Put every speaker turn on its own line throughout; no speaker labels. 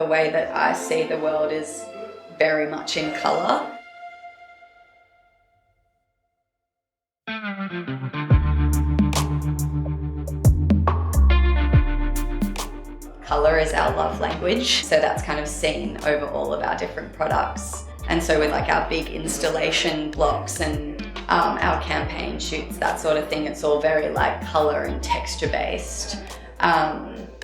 The way that I see the world is very much in colour. Colour is our love language, so that's kind of seen over all of our different products. And so with like our big installation blocks and our campaign shoots, that sort of thing, it's all very like colour and texture based.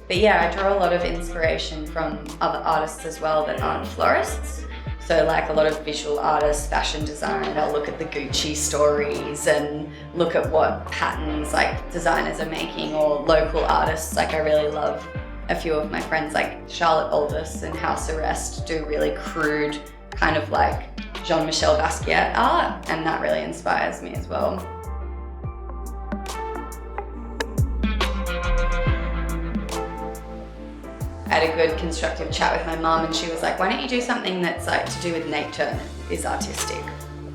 But yeah, I draw a lot of inspiration from other artists as well that aren't florists. So like a lot of visual artists, fashion design, I'll look at the Gucci stories and look at what patterns like designers are making, or local artists. Like I really love a few of my friends like Charlotte Aldous and House Arrest do really crude kind of like Jean-Michel Basquiat art, and that really inspires me as well. I had a good constructive chat with my mum, and she was like, why don't you do something that's like to do with nature and is artistic?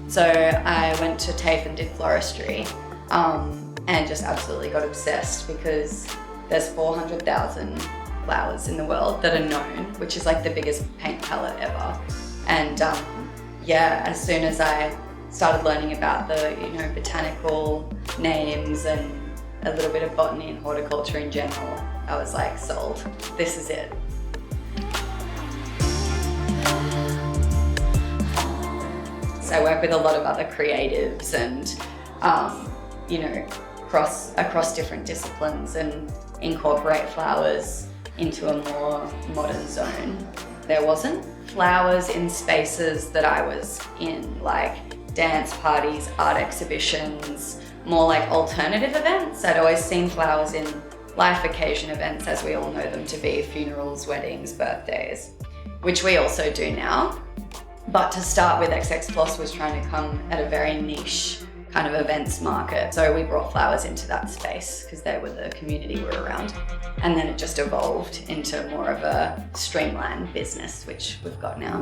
So I went to TAFE and did floristry and just absolutely got obsessed, because there's 400,000 flowers in the world that are known, which is like the biggest paint palette ever. And yeah, as soon as I started learning about the botanical names and a little bit of botany and horticulture in general, I was like, sold. This is it. So I work with a lot of other creatives and across different disciplines, and incorporate flowers into a more modern zone. There wasn't flowers in spaces that I was in, like dance parties, art exhibitions, more like alternative events. I'd always seen flowers in life occasion events, as we all know them to be, funerals, weddings, birthdays, which we also do now. But to start with, XX Floss was trying to come at a very niche kind of events market. So we brought flowers into that space because they were the community we were around. And then it just evolved into more of a streamlined business, which we've got now.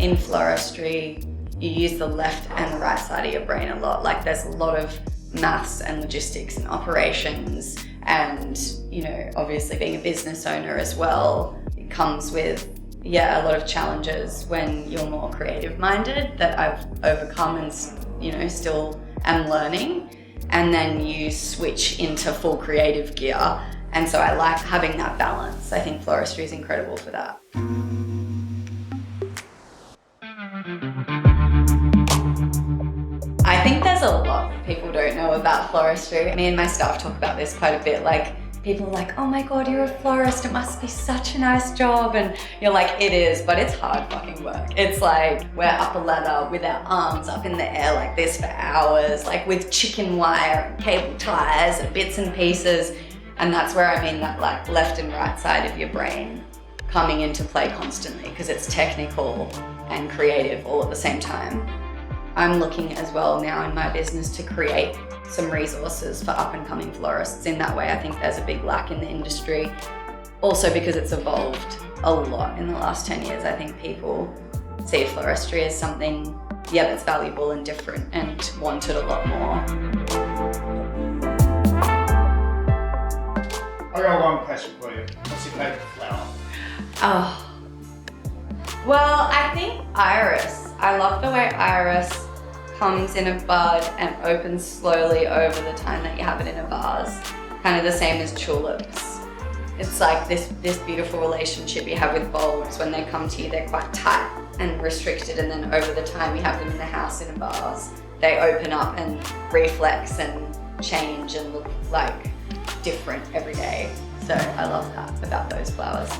In floristry, you use the left and the right side of your brain a lot. Like there's a lot of maths and logistics and operations, and obviously being a business owner as well, it comes with a lot of challenges when you're more creative minded that I've overcome and still am learning. And then you switch into full creative gear, and so I like having that balance. I think floristry is incredible for that. I think there's a lot that people don't know about floristry. Me and my staff talk about this quite a bit. Like, people are like, oh my God, you're a florist, it must be such a nice job. And you're like, it is, but it's hard fucking work. It's like, we're up a ladder with our arms up in the air like this for hours, like with chicken wire and cable ties and bits and pieces. And that's where I mean that like left and right side of your brain coming into play constantly, because it's technical and creative all at the same time. I'm looking as well now in my business to create some resources for up and coming florists. In that way, I think there's a big lack in the industry. Also because it's evolved a lot in the last 10 years. I think people see floristry as something, that's valuable and different and wanted a lot more.
I got one question for you. What's your favourite flower?
Oh, well, I think iris. I love the way iris comes in a bud and opens slowly over the time that you have it in a vase. Kind of the same as tulips. It's like this beautiful relationship you have with bulbs. When they come to you, they're quite tight and restricted, and then over the time you have them in the house in a vase, they open up and reflex and change and look like different every day. So I love that about those flowers.